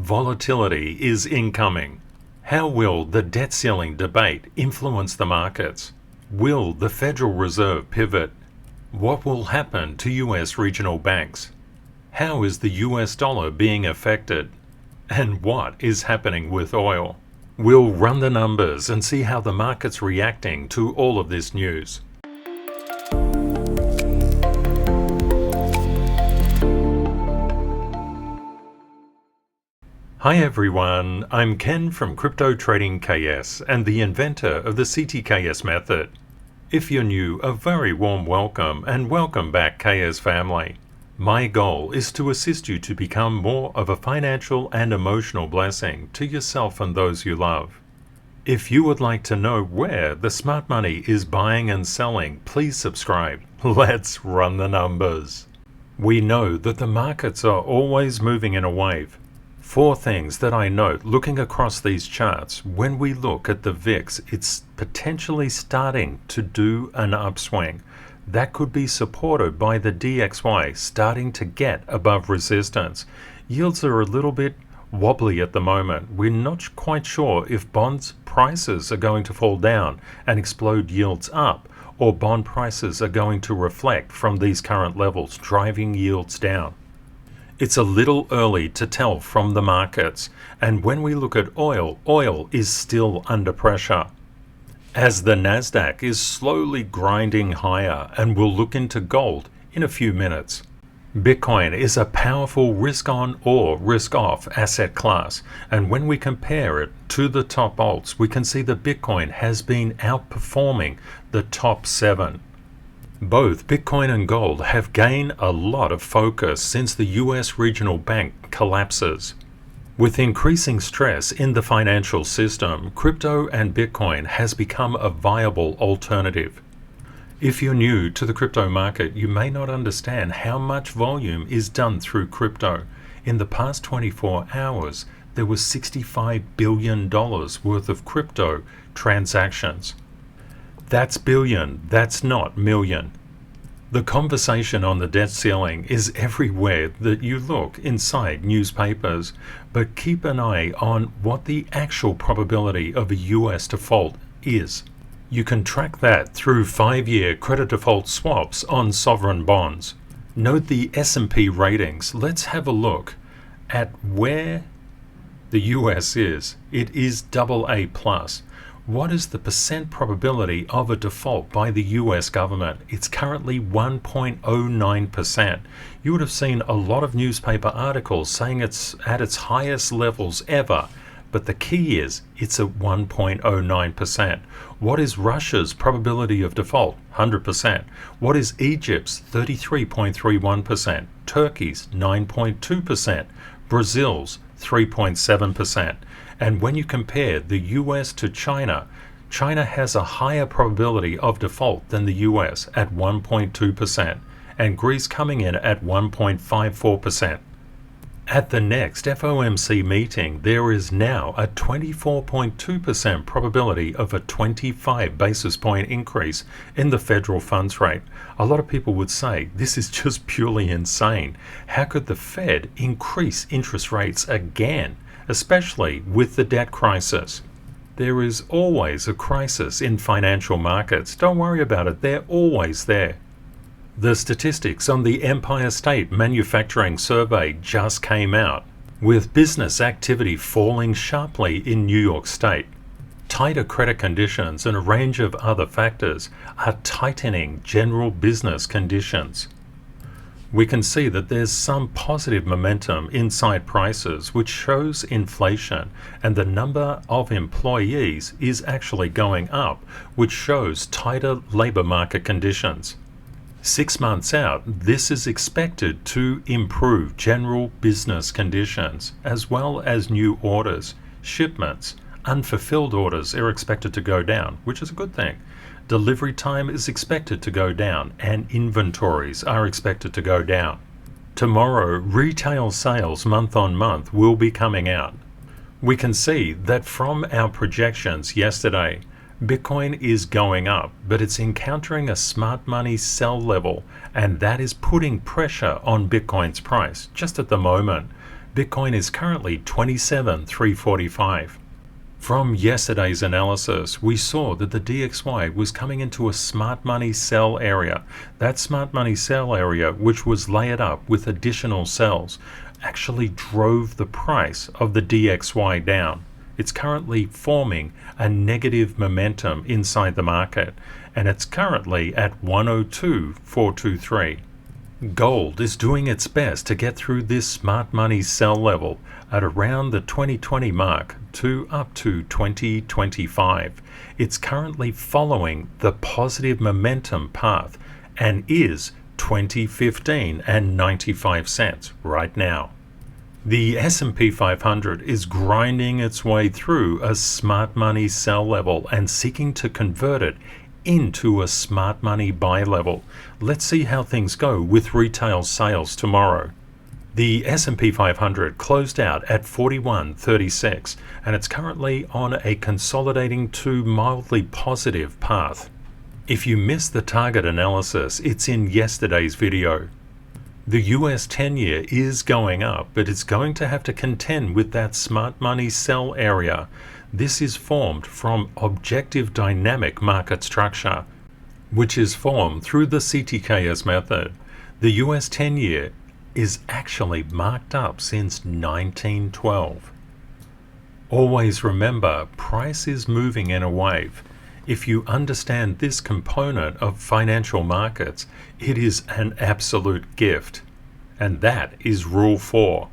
Volatility is incoming. How will the debt ceiling debate influence the markets? Will the Federal Reserve pivot? What will happen to US regional banks? How is the US dollar being affected? And what is happening with oil? We'll run the numbers and see how the market's reacting to all of this news. Hi everyone, I'm Ken from Crypto Trading KS and the inventor of the CTKS method. If you're new, a very warm welcome and welcome back KS family. My goal is to assist you to become more of a financial and emotional blessing to yourself and those you love. If you would like to know where the smart money is buying and selling, please subscribe. Let's run the numbers. We know that the markets are always moving in a wave. Four things that I note looking across these charts. When we look at the VIX, it's potentially starting to do an upswing. That could be supported by the DXY starting to get above resistance. Yields are a little bit wobbly at the moment. We're not quite sure if bonds prices are going to fall down and explode yields up, or bond prices are going to reflect from these current levels, driving yields down. It's a little early to tell from the markets, and when we look at oil, oil is still under pressure. As the Nasdaq is slowly grinding higher, and we'll look into gold in a few minutes. Bitcoin is a powerful risk-on or risk-off asset class, and when we compare it to the top alts, we can see that Bitcoin has been outperforming the top 7. Both Bitcoin and gold have gained a lot of focus since the US regional bank collapses. With increasing stress in the financial system, crypto and Bitcoin has become a viable alternative. If you're new to the crypto market, you may not understand how much volume is done through crypto. In the past 24 hours, there was $65 billion worth of crypto transactions. That's billion, that's not million. The conversation on the debt ceiling is everywhere that you look inside newspapers, but keep an eye on what the actual probability of a US default is. You can track that through 5-year credit default swaps on sovereign bonds. Note the S&P ratings. Let's have a look at where the US is. It is AA+. What is the percent probability of a default by the US government? It's currently 1.09%. You would have seen a lot of newspaper articles saying it's at its highest levels ever, but the key is it's at 1.09%. What is Russia's probability of default? 100%. What is Egypt's? 33.31%. Turkey's? 9.2%. Brazil's? 3.7%. And when you compare the US to China, China has a higher probability of default than the US at 1.2%, and Greece coming in at 1.54%. At the next FOMC meeting, there is now a 24.2% probability of a 25 basis point increase in the federal funds rate. A lot of people would say this is just purely insane. How could the Fed increase interest rates again, especially with the debt crisis? There is always a crisis in financial markets. Don't worry about it, they're always there. The statistics on the Empire State Manufacturing Survey just came out, with business activity falling sharply in New York State. Tighter credit conditions and a range of other factors are tightening general business conditions. We can see that there's some positive momentum inside prices, which shows inflation, and the number of employees is actually going up, which shows tighter labor market conditions. 6 months out, this is expected to improve general business conditions, as well as new orders, shipments. Unfulfilled orders are expected to go down, which is a good thing. Delivery time is expected to go down, and inventories are expected to go down. Tomorrow, retail sales month on month will be coming out. We can see that from our projections yesterday, Bitcoin is going up, but it's encountering a smart money sell level, and that is putting pressure on Bitcoin's price just at the moment. Bitcoin is currently 27,345. From yesterday's analysis, we saw that the DXY was coming into a smart money sell area. That smart money sell area, which was layered up with additional sells, actually drove the price of the DXY down. It's currently forming a negative momentum inside the market, and it's currently at 102,423. Gold is doing its best to get through this smart money sell level at around the 2020 mark to up to 2025. It's currently following the positive momentum path and is 2015 and 95 cents right now. The S&P 500 is grinding its way through a smart money sell level and seeking to convert it into a smart money buy level. Let's see how things go with retail sales tomorrow. The S&P 500 closed out at 41.36 and it's currently on a consolidating to mildly positive path. If you missed the target analysis, it's in yesterday's video. The US 10-year is going up, but it's going to have to contend with that smart money sell area. This is formed from objective dynamic market structure, which is formed through the CTKS method. The US 10-year is actually marked up since 1912. Always remember, price is moving in a wave. If you understand this component of financial markets, it is an absolute gift. And that is Rule 4.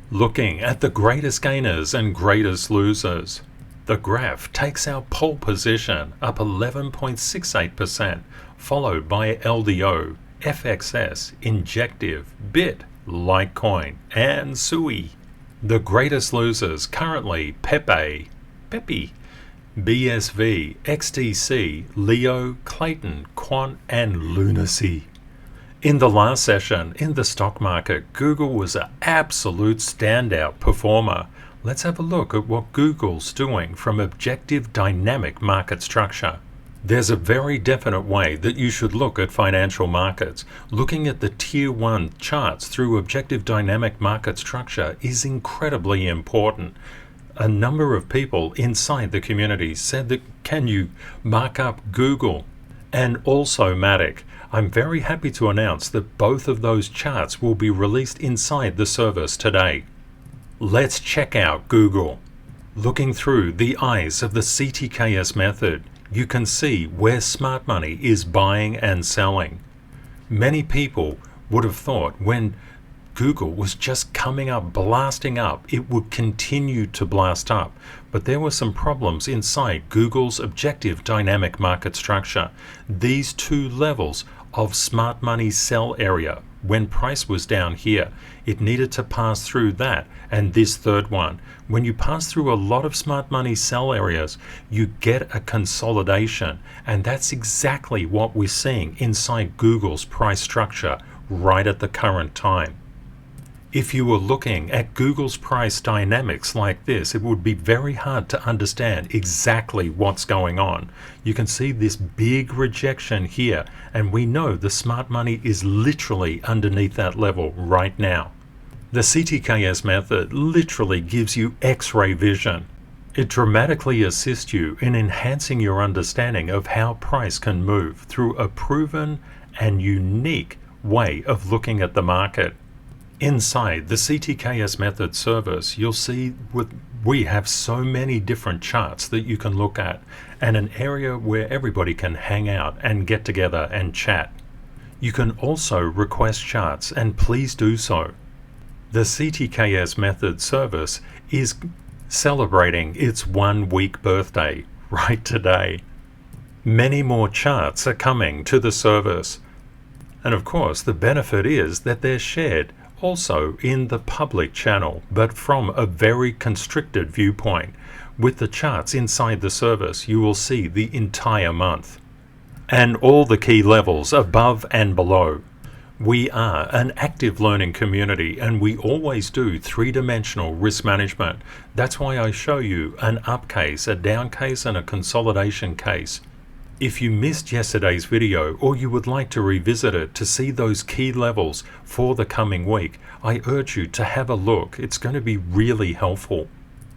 Looking at the greatest gainers and greatest losers. The graph takes our pole position up 11.68%, followed by LDO, FXS, Injective, BIT, Litecoin, and SUI. The greatest losers currently Pepe, BSV, XTC, Leo, Clayton, Quant, and Lunacy. In the last session, in the stock market, Google was an absolute standout performer. Let's have a look at what Google's doing from objective dynamic market structure. There's a very definite way that you should look at financial markets. Looking at the Tier 1 charts through objective dynamic market structure is incredibly important. A number of people inside the community said that, can you mark up Google and also Matic? I'm very happy to announce that both of those charts will be released inside the service today. Let's check out Google. Looking through the eyes of the CTKS method, you can see where smart money is buying and selling. Many people would have thought when Google was just coming up, blasting up, it would continue to blast up. But there were some problems inside Google's objective dynamic market structure. These two levels of smart money sell area, when price was down here, it needed to pass through that and this third one. When you pass through a lot of smart money sell areas, you get a consolidation, and that's exactly what we're seeing inside Google's price structure right at the current time. If you were looking at Google's price dynamics like this, it would be very hard to understand exactly what's going on. You can see this big rejection here, and we know the smart money is literally underneath that level right now. The CTKS method literally gives you X-ray vision. It dramatically assists you in enhancing your understanding of how price can move through a proven and unique way of looking at the market. Inside the CTKS method service, you'll see we have so many different charts that you can look at, and an area where everybody can hang out and get together and chat. You can also request charts, and please do so. The CTKS method service is celebrating its 1-week birthday right today. Many more charts are coming to the service. And of course, the benefit is that they're shared also in the public channel, but from a very constricted viewpoint. With the charts inside the service, you will see the entire month and all the key levels above and below. We are an active learning community, and we always do three-dimensional risk management. That's why I show you an up case, a down case, and a consolidation case. If you missed yesterday's video or you would like to revisit it to see those key levels for the coming week, I urge you to have a look. It's going to be really helpful.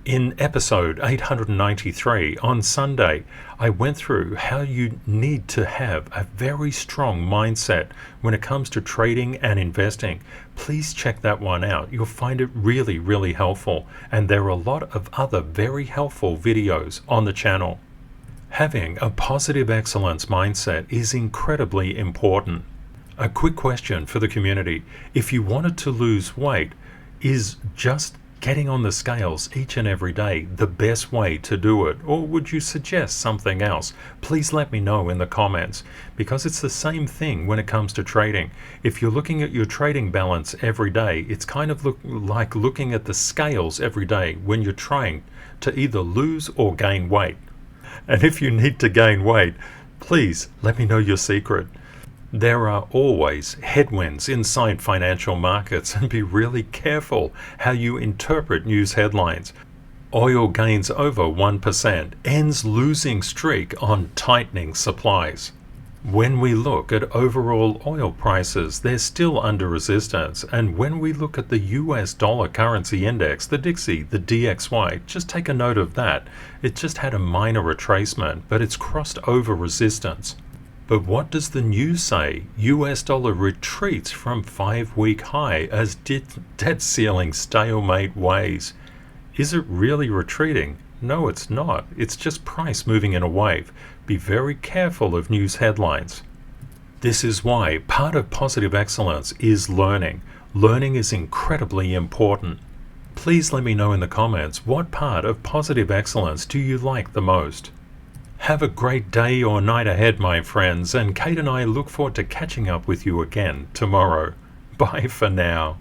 In episode 893 on Sunday, I went through how you need to have a very strong mindset when it comes to trading and investing. Please check that one out. You'll find it really, really helpful. And there are a lot of other very helpful videos on the channel. Having a positive excellence mindset is incredibly important. A quick question for the community. If you wanted to lose weight, is just getting on the scales each and every day the best way to do it, or would you suggest something else? Please let me know in the comments, because it's the same thing when it comes to trading. If you're looking at your trading balance every day, it's kind of like looking at the scales every day when you're trying to either lose or gain weight. And if you need to gain weight, please let me know your secret. There are always headwinds inside financial markets, and be really careful how you interpret news headlines. Oil gains over 1%, ends losing streak on tightening supplies. When we look at overall oil prices, they're still under resistance. And when we look at the US dollar currency index, the DXY, the DXY, just take a note of that. It just had a minor retracement, but it's crossed over resistance. But what does the news say? US dollar retreats from 5-week high as debt ceiling stalemate weighs. Is it really retreating? No, it's not. It's just price moving in a wave. Be very careful of news headlines. This is why part of positive excellence is learning. Learning is incredibly important. Please let me know in the comments, what part of positive excellence do you like the most? Have a great day or night ahead, my friends, and Kate and I look forward to catching up with you again tomorrow. Bye for now.